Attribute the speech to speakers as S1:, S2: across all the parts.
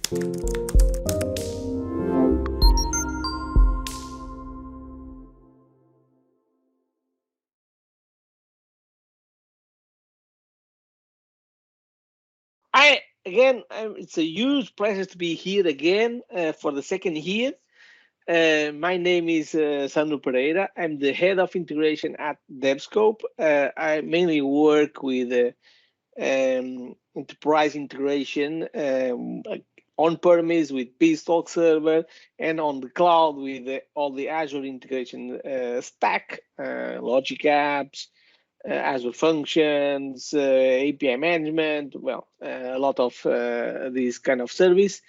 S1: It's a huge pleasure to be here again for the second year. My name is Sandro Pereira. I'm the head of integration at DevScope. I mainly work with enterprise integration like on-premise with Beanstalk server and on the cloud with all the Azure integration stack, logic apps, Azure Functions, API management, well, a lot of these kind of service.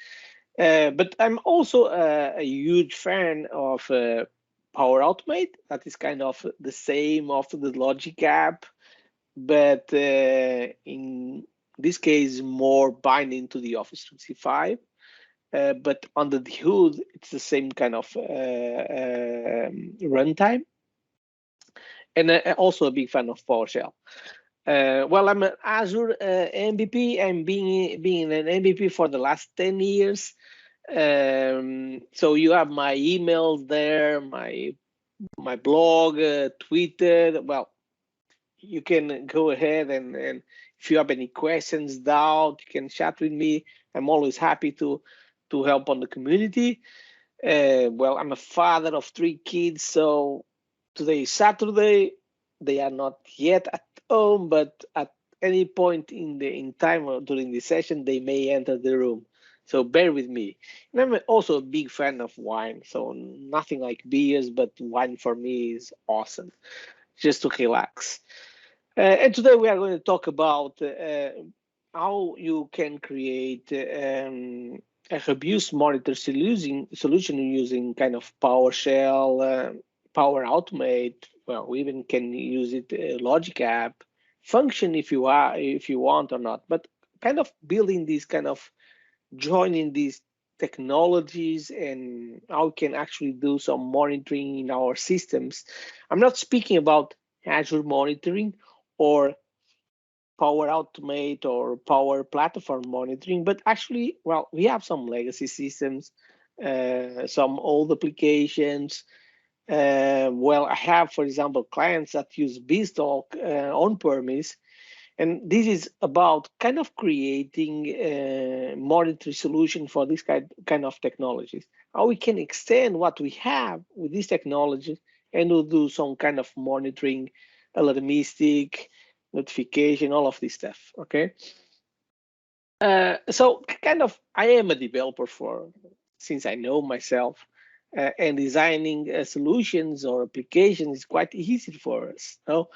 S1: But I'm also a huge fan of Power Automate. That is kind of the same of the logic app, but in this case, more binding to the Office 365. But under the hood, it's the same kind of runtime. And also a big fan of PowerShell. Well, I'm an Azure MVP. I'm being an MVP for the last 10 years. So you have my emails there, my blog, Twitter. Well, you can go ahead and if you have any questions, doubt, you can chat with me. I'm always happy to help on the community. Well, I'm a father of 3 kids, so today is Saturday. They are not yet at home, but at any point in time or during the session, they may enter the room. So bear with me. And I'm also a big fan of wine, so nothing like beers, but wine for me is awesome, just to relax. And today we are going to talk about how you can create a abuse monitor solution using kind of PowerShell, Power Automate. Well, we even can use it Logic app function if you want or not. But kind of building these kind of joining these technologies and how we can actually do some monitoring in our systems. I'm not speaking about Azure monitoring or Power Automate or Power Platform monitoring, but actually, well, we have some legacy systems, some old applications. Well, I have, for example, clients that use Beanstalk on-premise, and this is about kind of creating a monitoring solution for this kind of technologies. How we can extend what we have with these technologies and we'll do some kind of monitoring, alarmistic, notification, all of this stuff. Okay. So kind of, I am a developer for since I know myself, and designing solutions or applications is quite easy for us. No,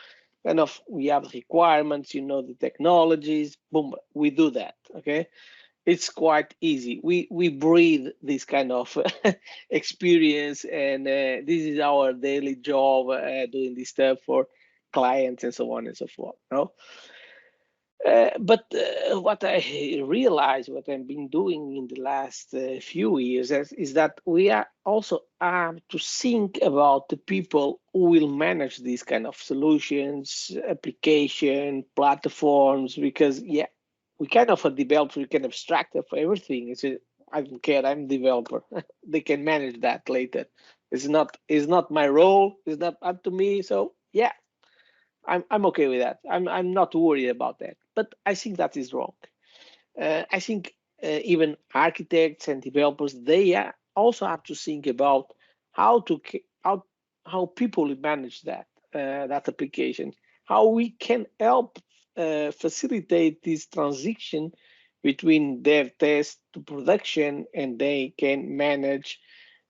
S1: kind of we have requirements, the technologies, boom, we do that. Okay, it's quite easy. We breathe this kind of experience, and this is our daily job doing this stuff for clients and so on and so forth. No. But what I realized, what I've been doing in the last few years, is that we are also have to think about the people who will manage these kind of solutions, application, platforms, because yeah, we kind of a developer, we can abstract it for everything. I don't care, I'm a developer. They can manage that later. It's not my role, it's not up to me. So yeah, I'm okay with that. I'm not worried about that. But I think that is wrong. I think even architects and developers they also have to think about how to how people manage that application, how we can help facilitate this transition between dev test to production, and they can manage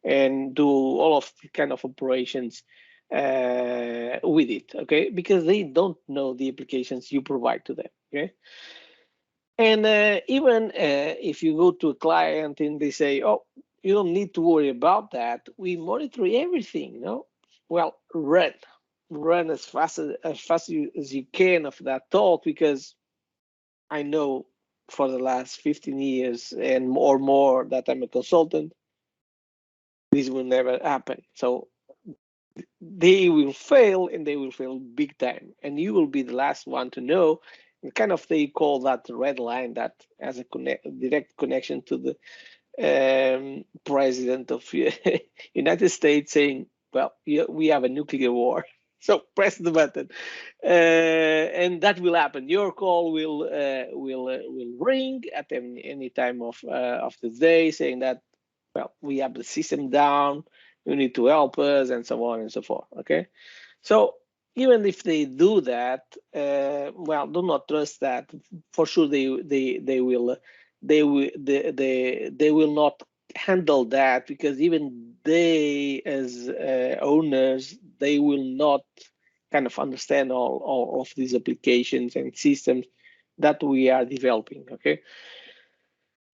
S1: and do all of the kind of operations with it, okay? Because they don't know the applications you provide to them, okay? And even if you go to a client and they say, "Oh, you don't need to worry about that. We monitor everything." No, well, run as you can of that thought, because I know for the last 15 years and more that I'm a consultant, this will never happen. So they will fail, and they will fail big time, and you will be the last one to know. kind of they call that red line that has a direct connection to the president of United States saying, well, we have a nuclear war. So press the button, and that will happen. Your call will ring at any time of the day, saying that, well, we have the system down. You need to help us, and so on and so forth. Okay, so even if they do that, well, do not trust that. For sure, they will not handle that, because even they as owners, they will not kind of understand all of these applications and systems that we are developing. Okay,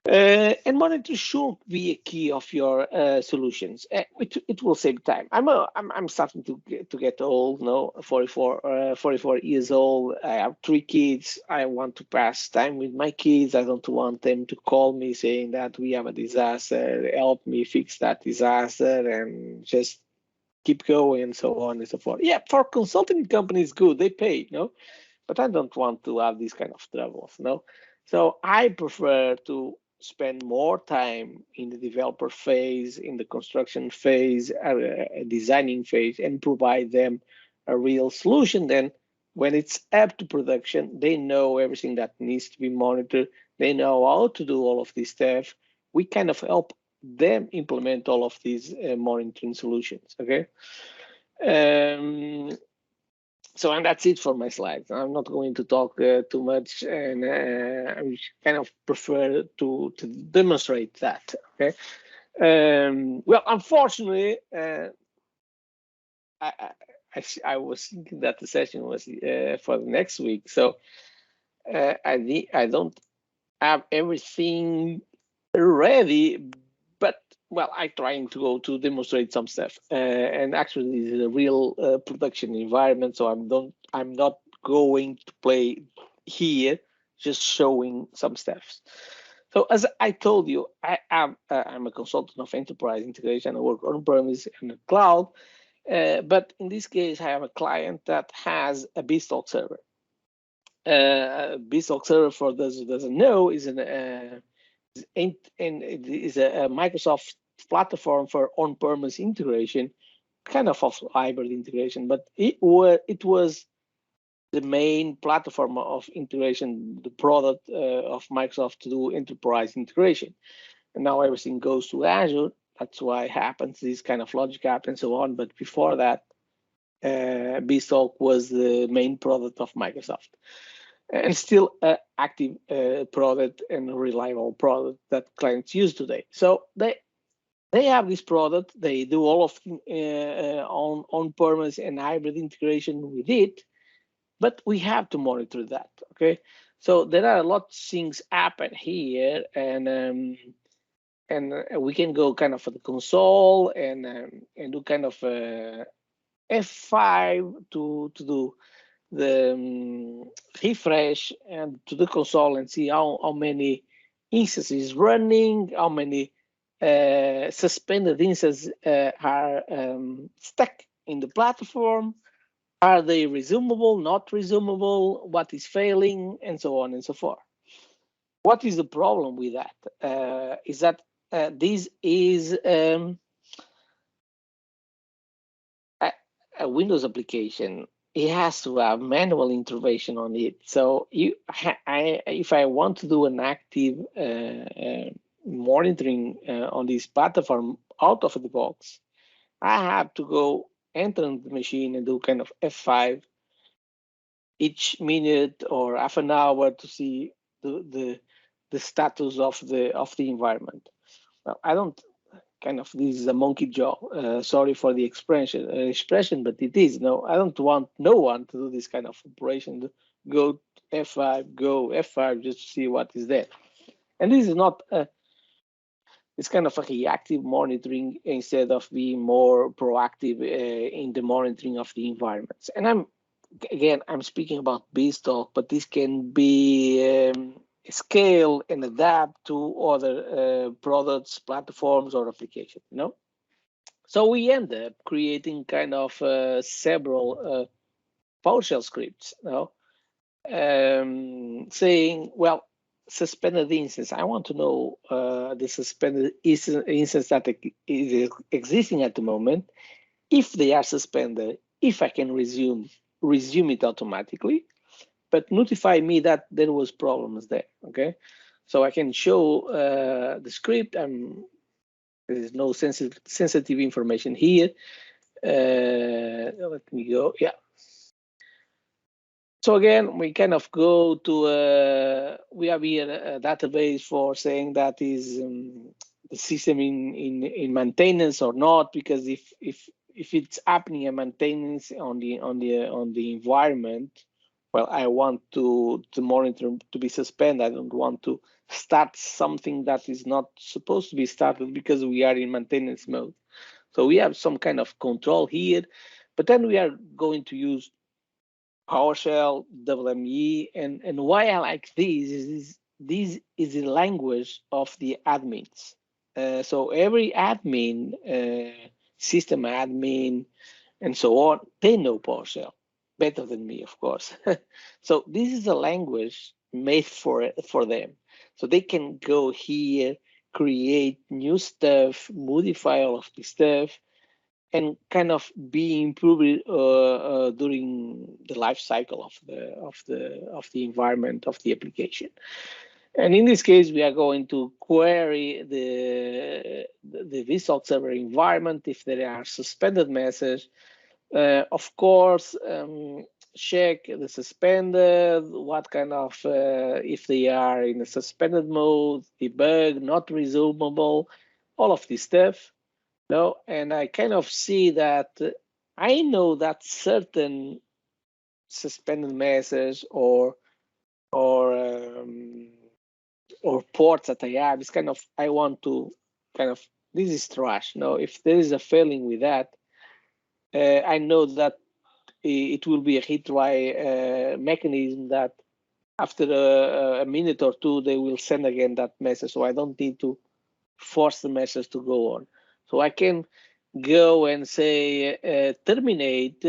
S1: and monitor should be a key of your solutions. It will save time. I'm starting to get old, no, 44 years old. I have 3 kids. I want to pass time with my kids. I don't want them to call me saying that we have a disaster, help me fix that disaster, and just keep going and so on and so forth. Yeah, for consulting companies, good, they pay, no, but I don't want to have these kind of troubles, no. So I prefer to spend more time in the developer phase, in the construction phase, designing phase, and provide them a real solution. Then when it's up to production, they know everything that needs to be monitored. They know how to do all of this stuff. We kind of help them implement all of these monitoring solutions. Okay. Um, so, and that's it for my slides. I'm not going to talk too much, and I kind of prefer to demonstrate that. Okay. Well, unfortunately, I, I I was thinking that the session was for the next week, so I don't have everything ready, but well, I trying to go to demonstrate some stuff, and actually this is a real production environment, so I'm not going to play here, just showing some stuff. So as I told you, I'm a consultant of enterprise integration. I work on premise and the cloud, but in this case, I have a client that has a Beanstalk server. Beanstalk server, for those who doesn't know, is and it is a Microsoft platform for on-premise integration, kind of hybrid integration, but it was the main platform of integration, the product of Microsoft to do enterprise integration. And now everything goes to Azure. That's why it happens, this kind of logic app and so on. But before that, Beanstalk was the main product of Microsoft, and still an active product and a reliable product that clients use today. So they have this product. They do all of on-premise and hybrid integration with it, but we have to monitor that. Okay, so there are a lot of things happen here, and we can go kind of for the console and do kind of F5 to do the refresh and to the console and see how many instances running, how many suspended instances are stuck in the platform. Are they resumable, not resumable? What is failing, and so on and so forth. What is the problem with that? Is that this is a Windows application. It has to have manual intervention on it. So if I want to do an active monitoring on this platform out of the box, I have to go enter on the machine and do kind of F5 each minute or half an hour to see the status of the environment. Well, I don't kind of, this is a monkey jaw. Sorry for the expression, but it is. No, I don't want no one to do this kind of operation. Go F5, go F5, just to see what is there. And this is not it's kind of a reactive monitoring instead of being more proactive in the monitoring of the environments. And I'm speaking about Beanstalk, but this can be scale and adapt to other products, platforms, or applications. You know, so we end up creating kind of several PowerShell scripts. You know, saying, well, suspended instance. I want to know the suspended instance that is existing at the moment. If they are suspended, if I can resume it automatically, but notify me that there was problems there. Okay, so I can show the script. There is no sensitive information here. Let me go. Yeah. So again, we kind of go to we have here a database for saying that is the system in maintenance or not, because if it's happening a maintenance on the environment, well, I want to monitor to be suspended. I don't want to start something that is not supposed to be started because we are in maintenance mode. So we have some kind of control here, but then we are going to use PowerShell, WME, and why I like this is the language of the admins. So every admin, system admin, and so on, they know PowerShell better than me, of course. So this is a language made for them. So they can go here, create new stuff, modify all of this stuff, and kind of be improved during the life cycle of the environment of the application. And in this case, we are going to query the vSOC server environment if there are suspended messages. Of course, check the suspended, what kind of, if they are in a suspended mode, debug, not resumable, all of this stuff. No, and I kind of see that I know that certain suspended messages or um, or ports that I have is kind of, I want to kind of, this is trash. No, if there is a failing with that, I know that it will be a retry mechanism that after a minute or two they will send again that message. So I don't need to force the message to go on. So I can go and say terminate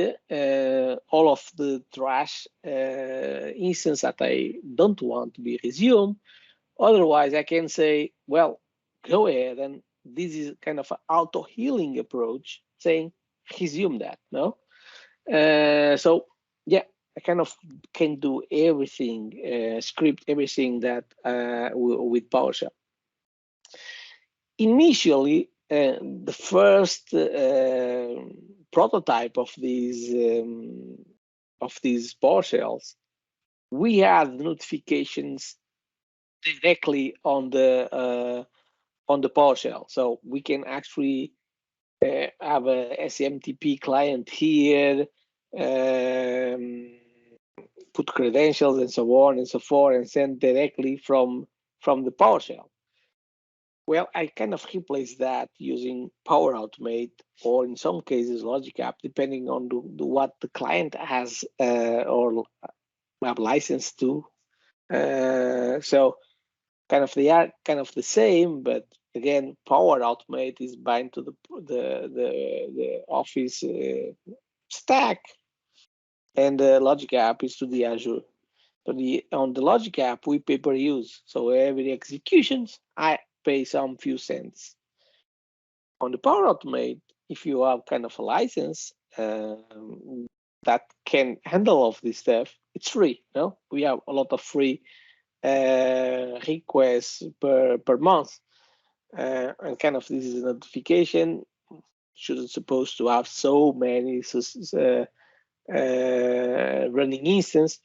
S1: all of the trash instance that I don't want to be resumed. Otherwise, I can say, well, go ahead, and this is kind of an auto healing approach, saying resume that. No, so yeah, I kind of can do everything, script everything that with PowerShell. Initially, the first prototype of these PowerShells, we had notifications directly on the PowerShell, so we can actually have a SMTP client here, put credentials and so on and so forth, and send directly from the PowerShell. Well, I kind of replace that using Power Automate, or in some cases Logic App, depending on what the client has or have license to. So kind of they are kind of the same, but again, Power Automate is bound to the Office stack, and the Logic App is to the Azure. So on the Logic App, we pay per use. So every executions, I pay some few cents. On the Power Automate, if you have kind of a license that can handle all of this stuff, it's free. No, we have a lot of free requests per month, and kind of this is a notification. Shouldn't supposed to have so many running instance,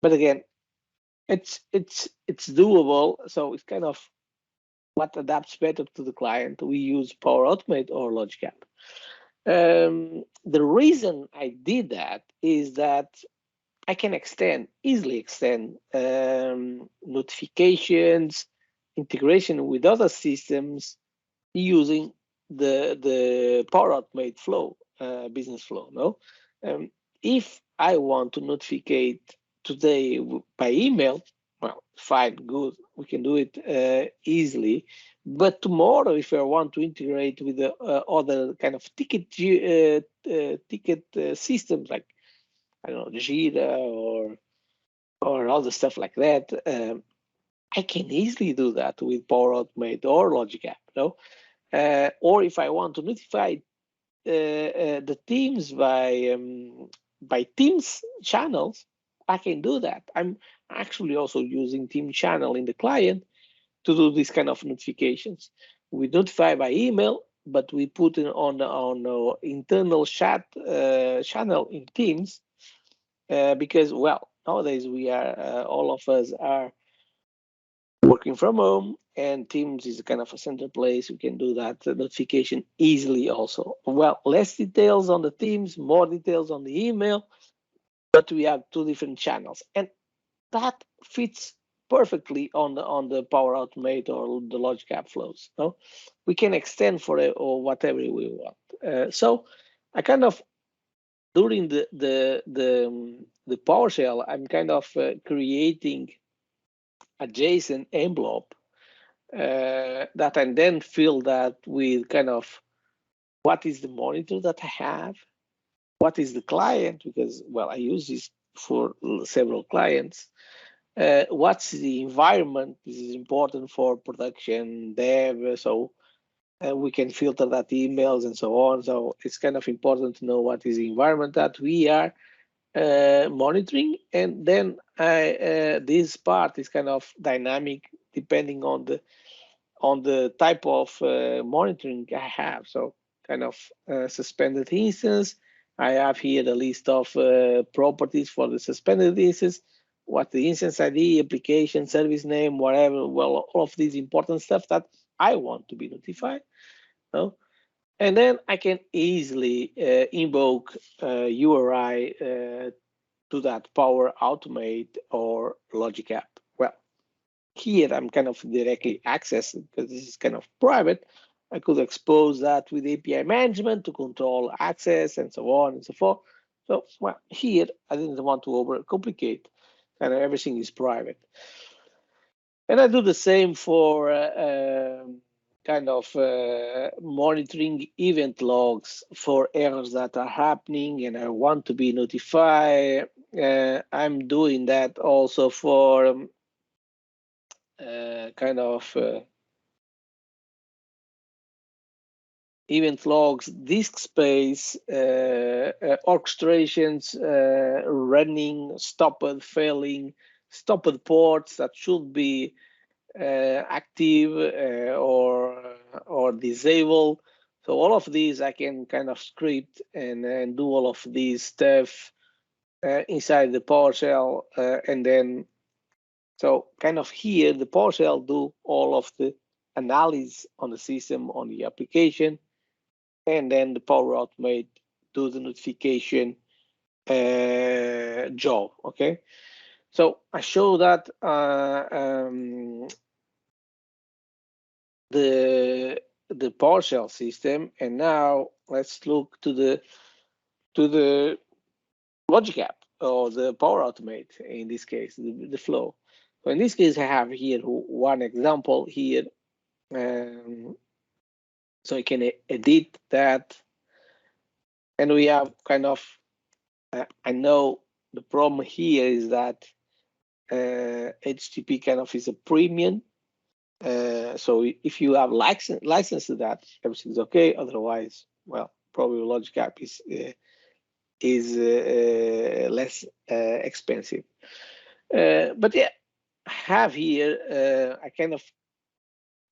S1: but again, it's doable. So it's kind of what adapts better to the client. We use Power Automate or Logic App. The reason I did that is that I can easily extend notifications, integration with other systems using the Power Automate flow, business flow. No, if I want to notificate today by email, well, fine, good, we can do it easily. But tomorrow, if I want to integrate with the other kind of ticket systems like, I don't know, Jira or other stuff like that, I can easily do that with Power Automate or Logic App. Or if I want to notify the teams by Teams channels, I can do that. I'm actually also using Team channel in the client to do this kind of notifications. We notify by email, but we put it on our internal chat channel in Teams because, well, nowadays we are all of us are working from home, and Teams is kind of a center place. We can do that notification easily also. Well, less details on the Teams, more details on the email, but we have two different channels, and that fits perfectly on the Power Automate or the Logic App flows. No, we can extend for it or whatever we want. So I kind of during the PowerShell, I'm kind of creating a JSON envelope that I then fill that with kind of what is the monitor that I have, what is the client, because, well, I use this for several clients. What's the environment? This is important for production, dev, so we can filter that emails and so on. So it's kind of important to know what is the environment that we are monitoring. And then this part is kind of dynamic depending on the type of monitoring I have. So kind of suspended instance. I have here the list of properties for the suspended instance, what the instance ID, application, service name, whatever. Well, all of these important stuff that I want to be notified. No? And then I can easily invoke URI to that Power Automate or Logic App. Well, here I'm kind of directly accessing because this is kind of private. I could expose that with API management to control access and so on and so forth. So, well, here I didn't want to overcomplicate, and everything is private. And I do the same for kind of monitoring event logs for errors that are happening and I want to be notified. I'm doing that also for kind of event logs, disk space, orchestrations, running, stopped, failing, stopped ports that should be active or disable. So all of these I can kind of script and do all of these stuff inside the PowerShell, and then so kind of here the PowerShell do all of the analysis on the system on the application, and then the Power Automate do the notification job. Okay, so I show that the PowerShell system, and now let's look to the Logic App or the Power Automate. In this case, the flow. So in this case, I have here one example here, so I can edit that, and we have kind of. I know the problem here is that HTTP kind of is a premium. So if you have license to that, everything's okay. Otherwise, well, probably Logic App is less expensive. But yeah, I have here I kind of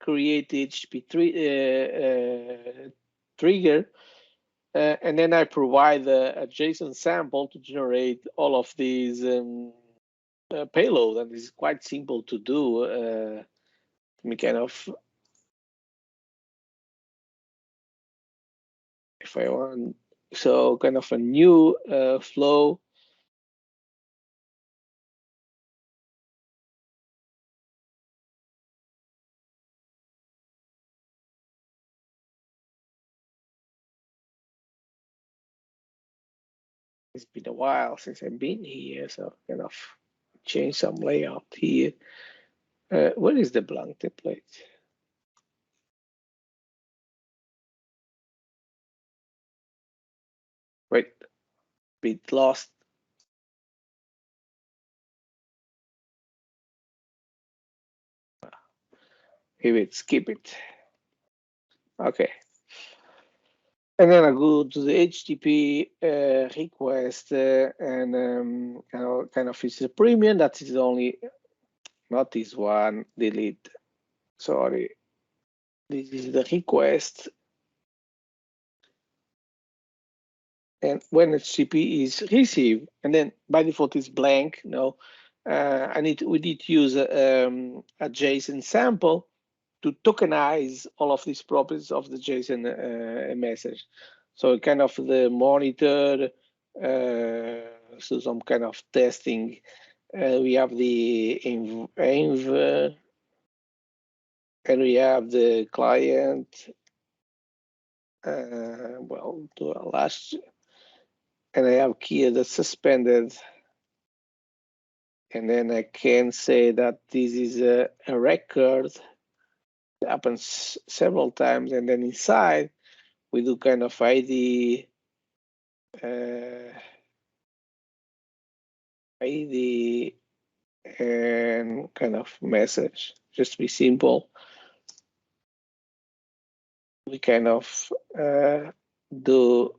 S1: create HTTP trigger, and then I provide a JSON sample to generate all of these payload, and it's quite simple to do. Let me kind of, if I want, so kind of a new flow. It's been a while since I've been here, so kind of change some layout here. Where is the blank template? Wait, bit lost. skip it. Okay. And then I go to the HTTP request and kind of it's a premium. That is only, not this one, delete. Sorry. This is the request. And when HTTP is received, and then by default is blank, no, we need to use a JSON sample to tokenize all of these properties of the JSON message. So kind of the monitor, so some kind of testing. We have the env, and we have the client. Well, to last, and I have here the suspended. And then I can say that this is a record. It happens several times, and then inside we do kind of ID and kind of message, just to be simple. We kind of do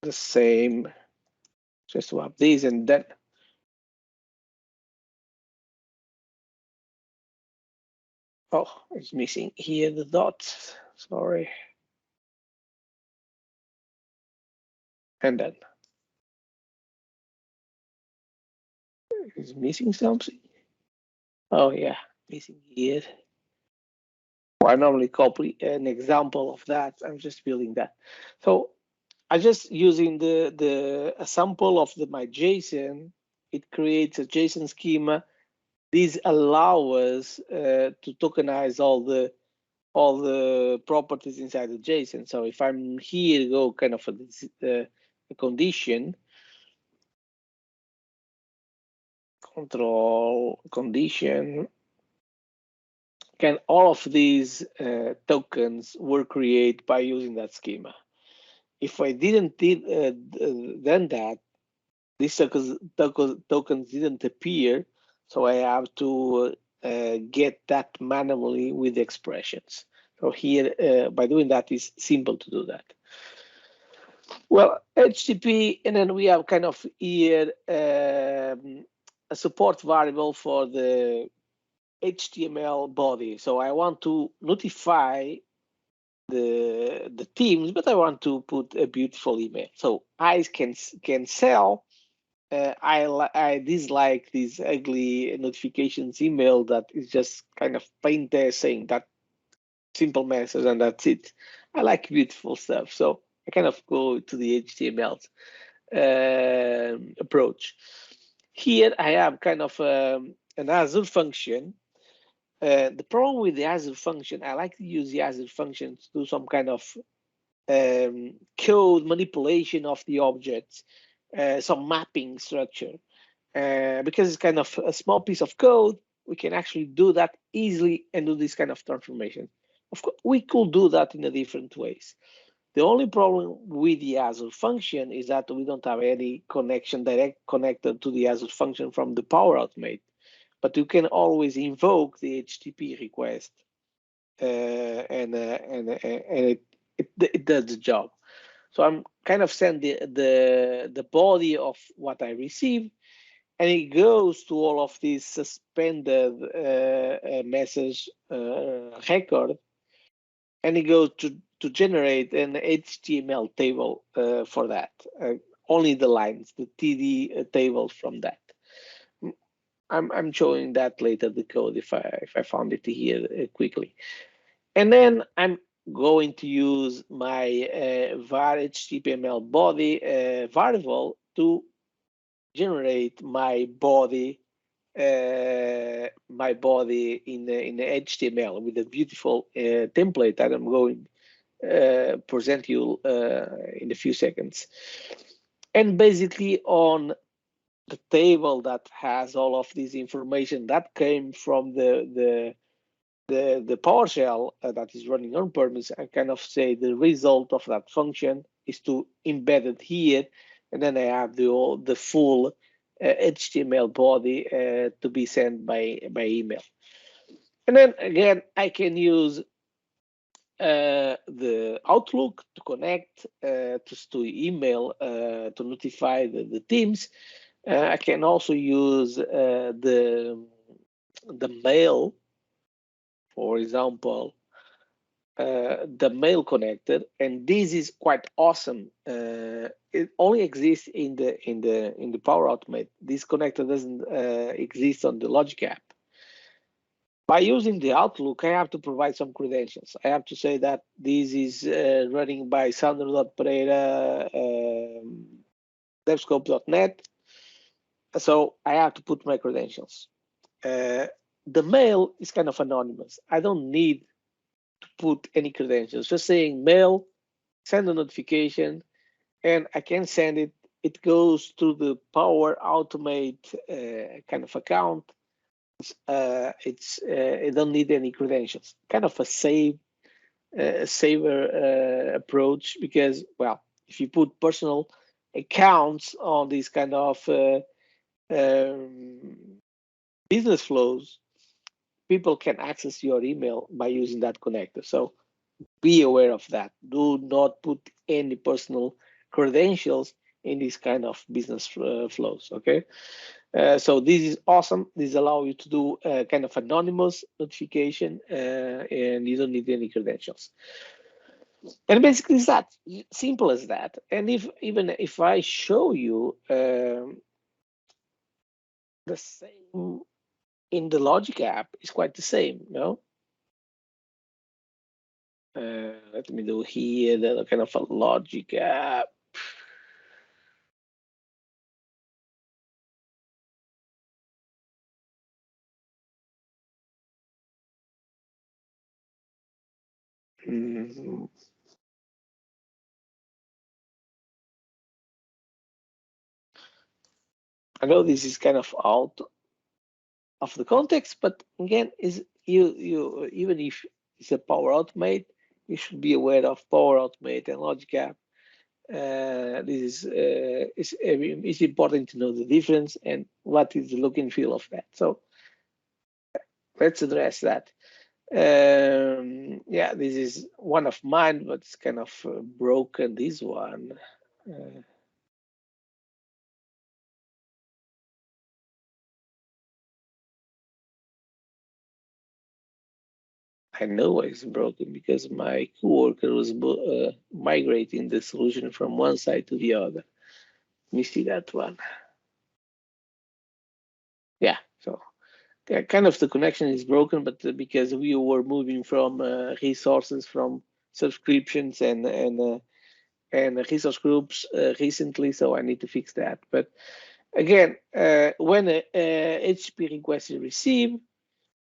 S1: the same, just to have this, and then it's missing here the dots. Sorry, and then it's missing something. Oh yeah, missing here. I normally copy an example of that. I'm just building that. So I just using a sample of my JSON. It creates a JSON schema. This allows us to tokenize all the properties inside the JSON. So if I'm here, go kind of a condition, control condition. Can all of these tokens were created by using that schema? If I didn't then that, these tokens didn't appear, so I have to get that manually with the expressions. So here, by doing that, is simple to do that. Well, HTTP, and then we have kind of here a support variable for the HTML body. So I want to notify the teams, but I want to put a beautiful email. So I can sell. I dislike these ugly notifications email that is just kind of plain there saying that simple message and that's it. I like beautiful stuff, so I kind of go to the HTML approach. Here I have kind of an Azure function. The problem with the Azure function, I like to use the Azure function to do some kind of code manipulation of the objects, some mapping structure. Because it's kind of a small piece of code, we can actually do that easily and do this kind of transformation. Of course, we could do that in a different ways. The only problem with the Azure function is that we don't have any connection direct connected to the Azure function from the Power Automate. But you can always invoke the HTTP request, and it does the job. So I'm kind of sending the body of what I received, and it goes to all of these suspended message record, and it goes to generate an HTML table for that. Only the lines, the TD table from that. I'm showing that later, the code, if I found it here quickly. And then I'm going to use my var HTML body variable to generate my body in the HTML with a beautiful template that I'm going present you in a few seconds. And basically on the table that has all of this information that came from the PowerShell that is running on premise, I kind of say the result of that function is to embed it here, and then I have the full HTML body to be sent by email. And then again, I can use the Outlook to connect to email to notify the teams. I can also use the mail, for example, the mail connector, and this is quite awesome. It only exists in the Power Automate. This connector doesn't exist on the Logic app. By using the Outlook, I have to provide some credentials. I have to say that this is running by Sandro Pereira, devscope.net. So I have to put my credentials. The mail is kind of anonymous. I don't need to put any credentials. Just saying mail, send a notification, and I can send it. It goes to the Power Automate kind of account. It don't need any credentials. Kind of a saver approach, because, well, if you put personal accounts on these kind of um, business flows, people can access your email by using that connector. So be aware of that. Do not put any personal credentials in these kind of business flows. Okay. So this is awesome. This allows you to do kind of anonymous notification, and you don't need any credentials. And basically, it's that simple as that. And even if I show you the same in the Logic app, it's quite the same, you know. Let me do here the kind of a Logic app. Mm, I know this is kind of out of the context, but again, is you even if it's a Power Automate, you should be aware of Power Automate and Logic app. This is important to know the difference and what is the look and feel of that. So let's address that. Yeah, this is one of mine, but it's kind of broken. This one. Uh, I know it's broken because my coworker was migrating the solution from one side to the other. Let me see that one. Yeah, so kind of the connection is broken, but because we were moving from resources from subscriptions and resource groups recently, so I need to fix that. But again, when a HTTP request is received,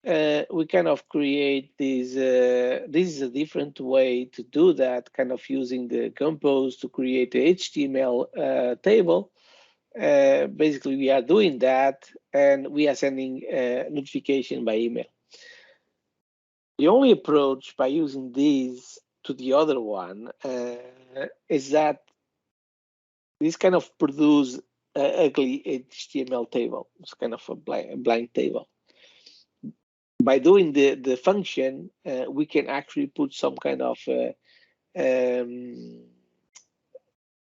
S1: we kind of create these. This is a different way to do that, kind of using the compose to create a HTML table. Basically, we are doing that, and we are sending notification by email. The only approach by using these to the other one is that this kind of produce ugly HTML table. It's kind of a blank table. By doing the function, we can actually put some kind of um,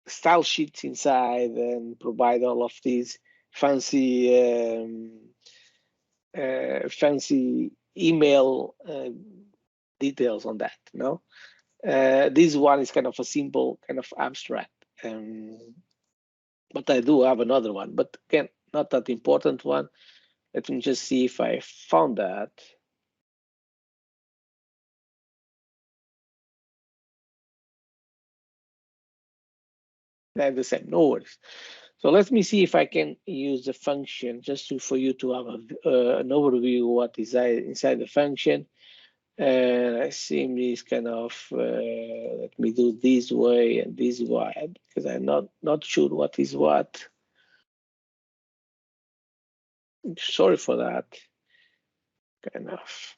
S1: style sheets inside and provide all of these fancy fancy email details on that. No, this one is kind of a simple, kind of abstract. But I do have another one, but again, not that important one. Let me just see if I found that. They're the same, no worries. So let me see if I can use the function just for you to have an overview of what is inside the function. And I seem this kind of, let me do this way and this way, because I'm not sure what is what. Sorry for that, kind of.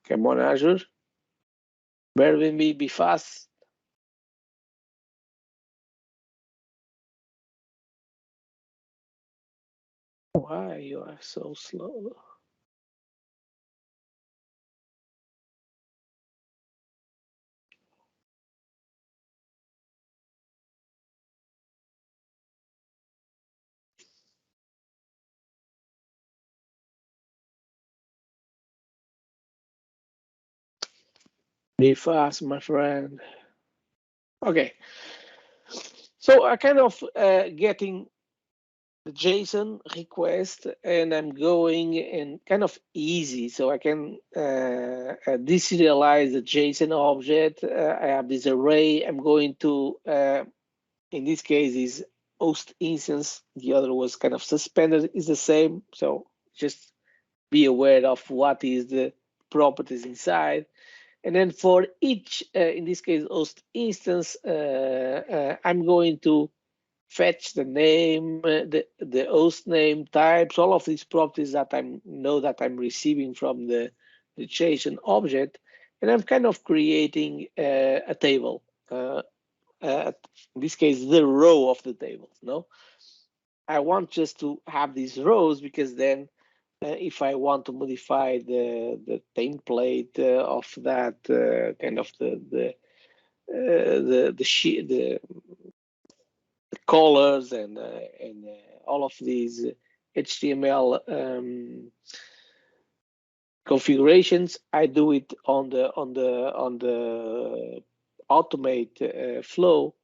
S1: Come on, Azure. Bear with me, be fast. Why you are so slow? Be fast, my friend. Okay, so I kind of getting the JSON request, and I'm going in kind of easy, so I can deserialize the JSON object. I have this array. I'm going to, in this case, is host instance. The other was kind of suspended. Is the same, so just be aware of what is the properties inside. And then for each, in this case, host instance, I'm going to fetch the name, the host name, types, all of these properties that I know that I'm receiving from the JSON object, and I'm kind of creating a table. In this case, the row of the table. No, I want just to have these rows because then, if I want to modify the template of that kind of the colors and all of these HTML configurations, I do it on the automate flow,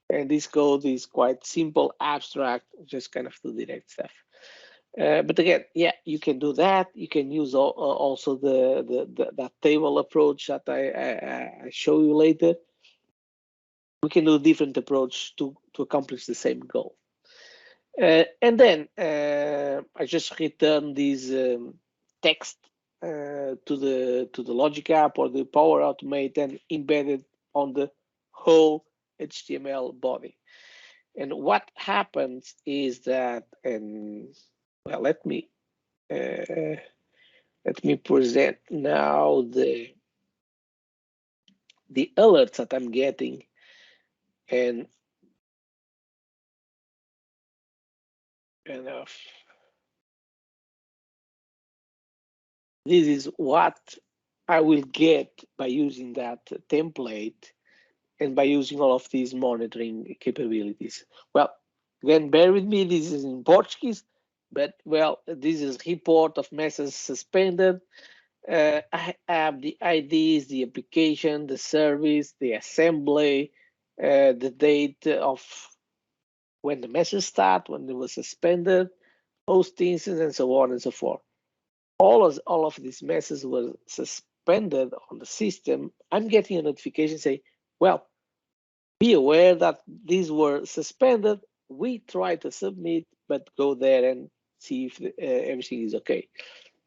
S1: and this code is quite simple, abstract, just kind of the direct stuff. But again, yeah, you can do that. You can use also that table approach that I show you later. We can do a different approach to accomplish the same goal. And then I just return this text to the Logic app or the Power Automate and embed it on the whole HTML body. And what happens is that, and well, let me present now the alerts that I'm getting, and this is what I will get by using that template and by using all of these monitoring capabilities. Well, again, bear with me, this is in Portuguese, but well, this is report of message suspended. I have the IDs, the application, the service, the assembly, the date of when the message started, when it was suspended, host instance, and so on and so forth. All of these messages were suspended on the system. I'm getting a notification say, well, be aware that these were suspended. We try to submit, but go there and see if everything is okay.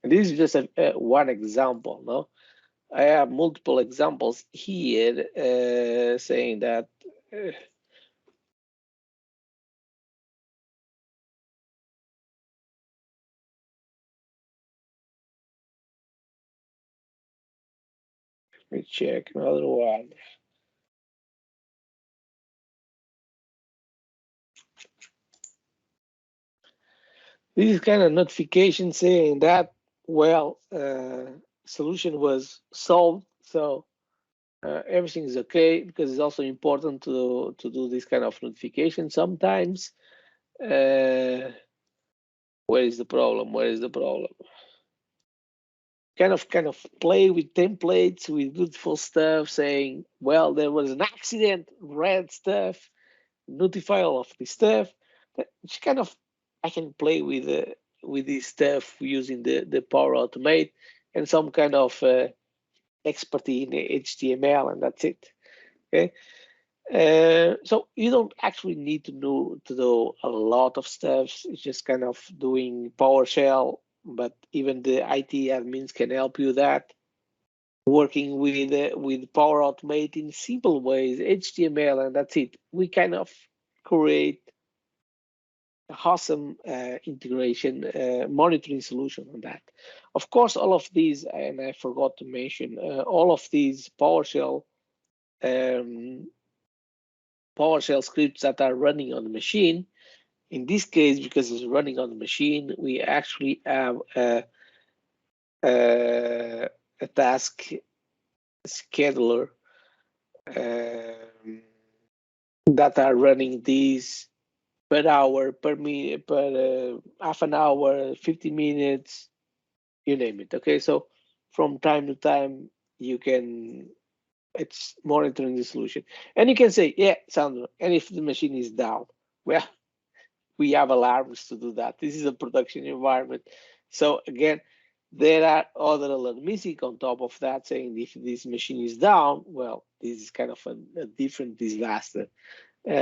S1: And this is just one example. No, I have multiple examples here saying that. Let me check another one. This is kind of notification saying that, well, solution was solved, so everything is okay, because it's also important to do this kind of notification sometimes. Where is the problem? Where is the problem? Kind of play with templates, with beautiful stuff, saying, well, there was an accident, red stuff, notify all of this stuff. It's kind of, I can play with this stuff using the Power Automate and some kind of expertise in HTML, and that's it. Okay. So you don't actually need to do a lot of steps. It's just kind of doing PowerShell, but even the IT admins can help you that. Working with Power Automate in simple ways, HTML, and that's it. We kind of create a awesome integration monitoring solution on that. Of course, all of these, and I forgot to mention, all of these um, PowerShell scripts that are running on the machine, In this case, because it's running on the machine, we actually have a task scheduler that are running these per hour, per minute, per half an hour, 50 minutes, you name it. Okay, so from time to time, it's monitoring the solution. And you can say, yeah, Sandro, and if the machine is down, well, we have alarms to do that. This is a production environment. So again, there are other alarms missing on top of that, saying if this machine is down, well, this is kind of a different disaster. We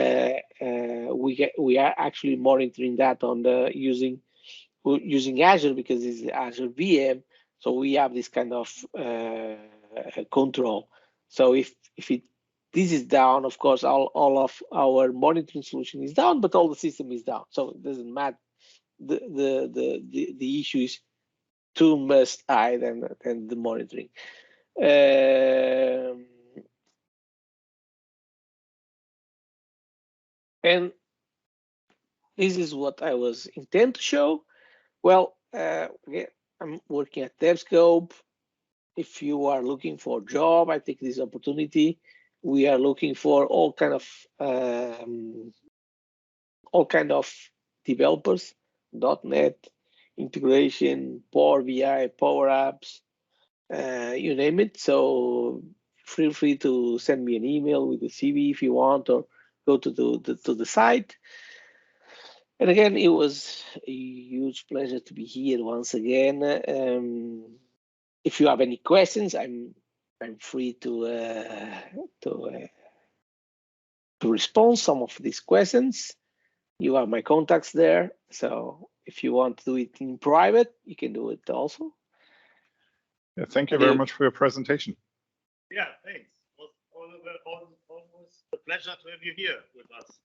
S1: are actually monitoring that on the using Azure, because it's the Azure VM. So we have this kind of control. So if this is down, of course, all of our monitoring solution is down, but all the system is down. So it doesn't matter. The issue is too much high than the monitoring. And this is what I was intent to show. Well, I'm working at DevScope. If you are looking for a job, I take this opportunity. We are looking for all kind of developers, .NET, integration, Power BI, Power Apps, you name it. So feel free to send me an email with the CV if you want, or go to the site. And again, it was a huge pleasure to be here once again. If you have any questions, I'm free to respond some of these questions. You have my contacts there, so if you want to do it in private, you can do it also.
S2: Yeah, thank you very much for your presentation.
S3: Yeah, thanks. It was always a pleasure to have you here with us.